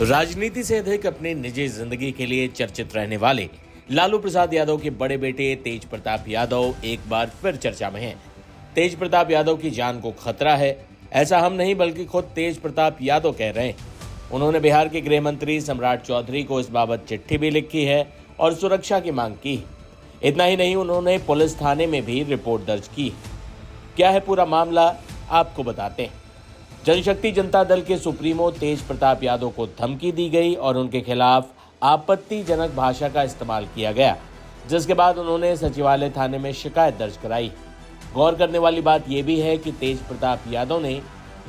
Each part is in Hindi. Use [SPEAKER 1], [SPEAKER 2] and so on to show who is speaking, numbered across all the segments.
[SPEAKER 1] राजनीति से अधिक अपनी निजी जिंदगी के लिए चर्चित रहने वाले लालू प्रसाद यादव के बड़े बेटे तेज प्रताप यादव एक बार फिर चर्चा में हैं। तेज प्रताप यादव की जान को खतरा है, ऐसा हम नहीं बल्कि खुद तेज प्रताप यादव कह रहे हैं। उन्होंने बिहार के गृह मंत्री सम्राट चौधरी को इस बाबत चिट्ठी भी लिखी है और सुरक्षा की मांग की है। इतना ही नहीं, उन्होंने पुलिस थाने में भी रिपोर्ट दर्ज की है। क्या है पूरा मामला, आपको बताते हैं। जनशक्ति जनता दल के सुप्रीमो तेज प्रताप यादव को धमकी दी गई और उनके खिलाफ आपत्तिजनक भाषा का इस्तेमाल किया गया, जिसके बाद उन्होंने सचिवालय थाने में शिकायत दर्ज कराई। गौर करने वाली बात यह भी है कि तेज प्रताप यादव ने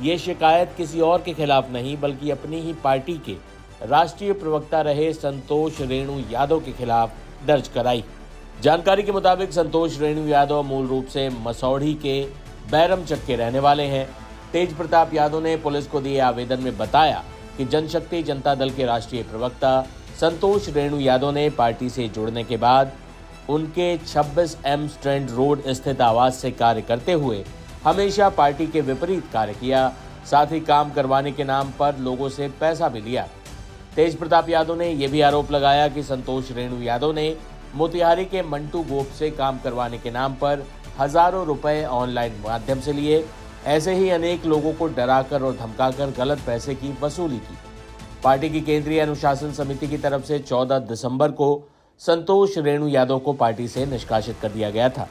[SPEAKER 1] ये शिकायत किसी और के खिलाफ नहीं बल्कि अपनी ही पार्टी के राष्ट्रीय प्रवक्ता रहे संतोष रेणु यादव के खिलाफ दर्ज कराई। जानकारी के मुताबिक संतोष रेणु यादव मूल रूप से मसौढ़ी के बैरमचक के रहने वाले हैं। तेज प्रताप यादव ने पुलिस को दिए आवेदन में बताया कि जनशक्ति जनता दल के राष्ट्रीय प्रवक्ता संतोष रेणु यादव ने पार्टी से जुड़ने के बाद उनके 26M स्ट्रैंड रोड स्थित आवास से कार्य करते हुए हमेशा पार्टी के विपरीत कार्य किया, साथ ही काम करवाने के नाम पर लोगों से पैसा भी लिया। तेज प्रताप यादव ने यह भी आरोप लगाया कि संतोष रेणु यादव ने मोतिहारी के मंटू गोप से काम करवाने के नाम पर हजारों रुपए ऑनलाइन माध्यम से लिए। ऐसे ही अनेक लोगों को डराकर और धमकाकर गलत पैसे की वसूली की। पार्टी की केंद्रीय अनुशासन समिति की तरफ से 14 दिसंबर को संतोष रेणु यादव को पार्टी से निष्कासित कर दिया गया था।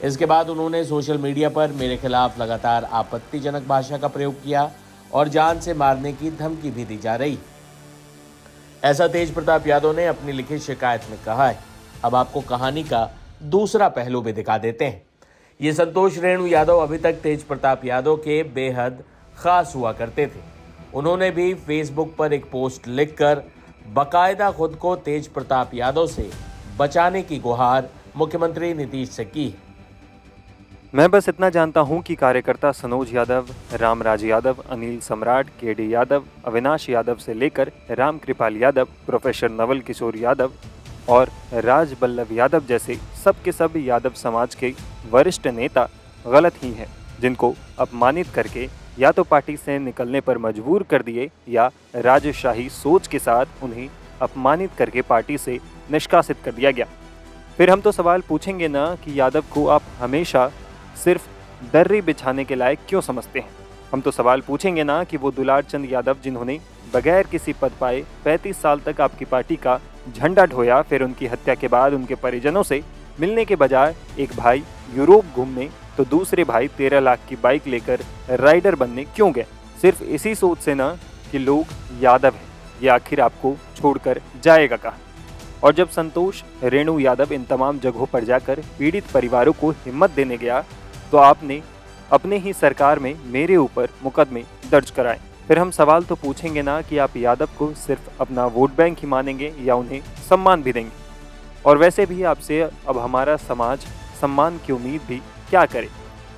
[SPEAKER 1] इसके बाद उन्होंने सोशल मीडिया पर मेरे खिलाफ लगातार आपत्तिजनक भाषा का प्रयोग किया और जान से मारने की धमकी भी दी जा रही। ऐसा तेज प्रताप यादव ने अपनी लिखित शिकायत में कहा है। अब आपको कहानी का दूसरा पहलू भी दिखा देते हैं। ये संतोष रेणु यादव अभी तक तेज प्रताप यादव के बेहद खास हुआ करते थे। उन्होंने भी फेसबुक पर एक पोस्ट लिखकर बाकायदा खुद को तेज प्रताप यादव से बचाने की गुहार मुख्यमंत्री नीतीश से की।
[SPEAKER 2] मैं बस इतना जानता हूं कि कार्यकर्ता सनोज यादव, रामराज यादव, अनिल सम्राट, केडी यादव, अविनाश यादव से लेकर राम कृपाल यादव, प्रोफेसर नवल किशोर यादव और राज बल्लभ यादव जैसे सब के सब यादव समाज के वरिष्ठ नेता गलत ही हैं, जिनको अपमानित करके या तो पार्टी से निकलने पर मजबूर कर दिए या राजशाही सोच के साथ उन्हें अपमानित करके पार्टी से निष्कासित कर दिया गया। फिर हम तो सवाल पूछेंगे ना कि यादव को आप हमेशा सिर्फ दर्री बिछाने के लायक क्यों समझते हैं। हम तो सवाल पूछेंगे ना कि वो दुलार चंद यादव जिन्होंने बगैर किसी पद पाए 35 साल तक आपकी पार्टी का झंडा ढोया, फिर उनकी हत्या के बाद उनके परिजनों से मिलने के बजाय एक भाई यूरोप घूमने तो दूसरे भाई 13 लाख की बाइक लेकर राइडर बनने क्यों गए। सिर्फ इसी सोच से ना कि लोग यादव हैं, ये आखिर आपको छोड़कर जाएगा कहाँ। और जब संतोष रेणु यादव इन तमाम जगहों पर जाकर पीड़ित परिवारों को हिम्मत देने गया तो आपने अपने ही सरकार में मेरे ऊपर मुकदमे दर्ज कराए। फिर हम सवाल तो पूछेंगे ना कि आप यादव को सिर्फ अपना वोट बैंक ही मानेंगे या उन्हें सम्मान भी देंगे। और वैसे भी आपसे अब हमारा समाज सम्मान की उम्मीद भी क्या करे।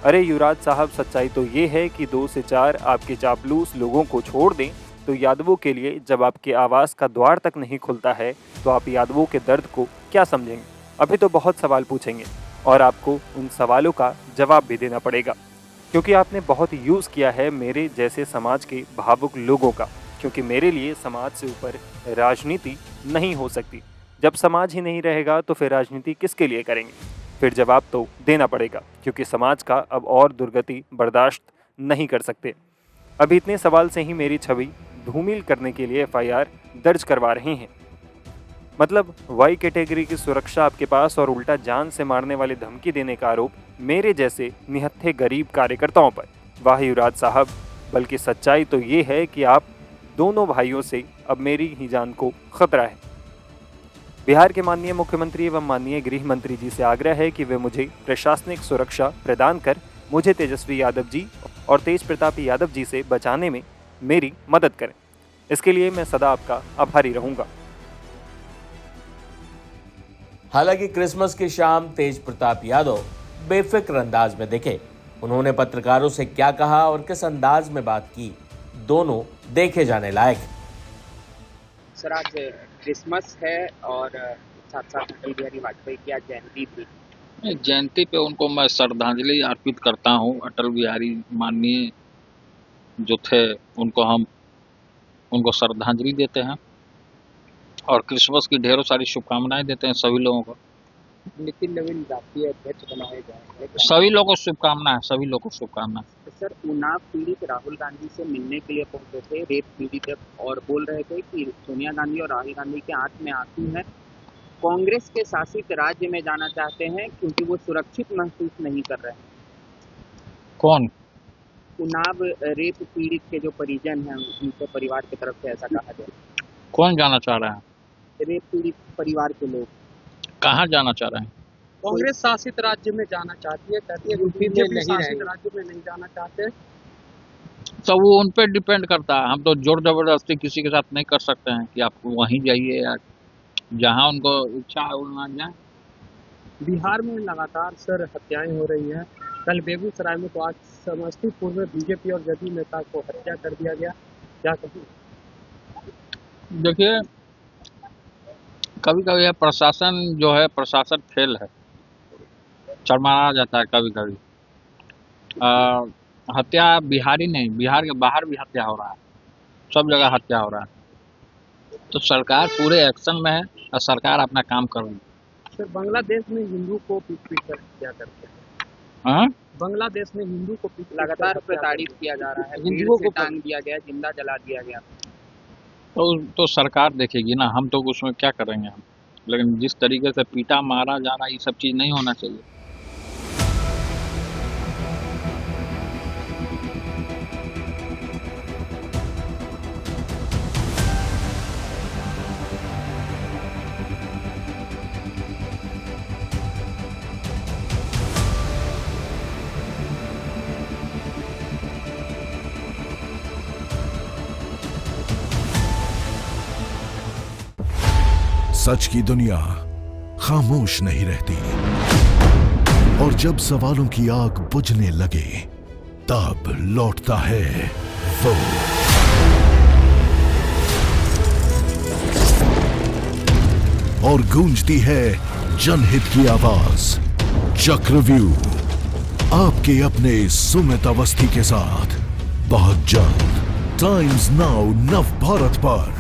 [SPEAKER 2] अरे युवराज साहब, सच्चाई तो ये है कि 2 से 4 आपके चापलूस लोगों को छोड़ दें तो यादवों के लिए जब आपके आवास का द्वार तक नहीं खुलता है तो आप यादवों के दर्द को क्या समझेंगे। अभी तो बहुत सवाल पूछेंगे और आपको उन सवालों का जवाब भी देना पड़ेगा, क्योंकि आपने बहुत यूज़ किया है मेरे जैसे समाज के भावुक लोगों का। क्योंकि मेरे लिए समाज से ऊपर राजनीति नहीं हो सकती। जब समाज ही नहीं रहेगा तो फिर राजनीति किसके लिए करेंगे। फिर जवाब तो देना पड़ेगा, क्योंकि समाज का अब और दुर्गति बर्दाश्त नहीं कर सकते। अभी इतने सवाल से ही मेरी छवि धूमिल करने के लिए FIR दर्ज करवा रहे हैं। मतलब वाई कैटेगरी की सुरक्षा आपके पास और उल्टा जान से मारने वाली धमकी देने का आरोप मेरे जैसे निहत्थे गरीब कार्यकर्ताओं पर। वाह युवराज साहब, बल्कि सच्चाई तो ये है कि आप दोनों भाइयों से अब मेरी ही जान को खतरा है। बिहार के माननीय मुख्यमंत्री एवं माननीय गृह मंत्री जी से आग्रह है कि वे मुझे प्रशासनिक सुरक्षा प्रदान कर मुझे तेजस्वी यादव जी और तेज प्रताप यादव जी से बचाने में मेरी मदद करें। इसके लिए मैं सदा आपका आभारी रहूंगा।
[SPEAKER 1] हालांकि क्रिसमस की शाम तेज प्रताप यादव बेफिक्र अंदाज में दिखे। उन्होंने पत्रकारों से क्या कहा और किस अंदाज में बात की, दोनों देखे जाने लायक।
[SPEAKER 3] सर, आज क्रिसमस है और साथ साथ अटल बिहारी वाजपेयी की आज जयंती थी।
[SPEAKER 4] जयंती पे उनको मैं श्रद्धांजलि अर्पित करता हूं। अटल बिहारी माननीय जो थे उनको हम उनको श्रद्धांजलि देते हैं और क्रिसमस की ढेरों सारी शुभकामनाएं देते हैं सभी लोगों को।
[SPEAKER 3] नितिन नवीन राष्ट्रीय अध्यक्ष बनाए जाएंगे।
[SPEAKER 4] सभी लोगों को शुभकामनाएं, सभी लोगों को शुभकामनाएं।
[SPEAKER 3] सर, उन्नाव पीड़ित राहुल गांधी से मिलने के लिए पहुंचे थे, रेप पीड़ित, और बोल रहे थे कि सोनिया गांधी और राहुल गांधी के आंख में आंसू है, कांग्रेस के शासित राज्य में जाना चाहते हैं क्योंकि वो सुरक्षित महसूस नहीं कर रहे हैं।
[SPEAKER 4] कौन?
[SPEAKER 3] उन्नाव रेप पीड़ित के जो परिजन हैं, उनके परिवार की तरफ से ऐसा कहा गया।
[SPEAKER 4] कौन जाना चाह रहा है?
[SPEAKER 3] रेप पीड़ित परिवार के लोग।
[SPEAKER 4] कहाँ जाना चाह रहे हैं?
[SPEAKER 5] कांग्रेस शासित राज्य में जाना चाहती है, कहती है बीजेपी शासित राज्य में नहीं जाना चाहते।
[SPEAKER 4] तो वो उन पे डिपेंड करता है। हम तो जोर जबरदस्ती किसी के साथ नहीं कर सकते हैं कि आप वहीं जाइए या जहाँ उनको इच्छा है वहाँ जाए।
[SPEAKER 5] बिहार में लगातार सर हत्याएं हो रही हैं। कल बेगूसराय में, तो आज समस्तीपुर में बीजेपी और जदयू नेता को हत्या कर दिया गया। क्या कहें?
[SPEAKER 4] देखिए, कभी कभी यह प्रशासन जो है, प्रशासन फेल है, शर्माया जाता है कभी कभी। हत्या बिहार ही नहीं, बिहार के बाहर भी हत्या हो रहा है, सब जगह हत्या हो रहा है। तो सरकार पूरे एक्शन में है और सरकार अपना काम कर रही है।
[SPEAKER 5] सर, बांग्लादेश में हिंदू को पीट पीट कर हत्या करते हैं।
[SPEAKER 4] हाँ?
[SPEAKER 5] बांग्लादेश में हिंदू को पीट
[SPEAKER 3] लगातार प्रताड़ित किया जा रहा है,
[SPEAKER 5] हिंदुओं को
[SPEAKER 3] टांग दिया गया, जिंदा जला दिया गया।
[SPEAKER 4] तो सरकार देखेगी ना, हम तो उसमें क्या करेंगे हम। लेकिन जिस तरीके से पीटा मारा जा रहा है, ये सब चीज़ नहीं होना चाहिए।
[SPEAKER 6] सच की दुनिया खामोश नहीं रहती, और जब सवालों की आग बुझने लगे तब लौटता है वो। और गूंजती है जनहित की आवाज। चक्रव्यूह आपके अपने सुमित अवस्थी के साथ बहुत जल्द टाइम्स नाउ नव भारत पर।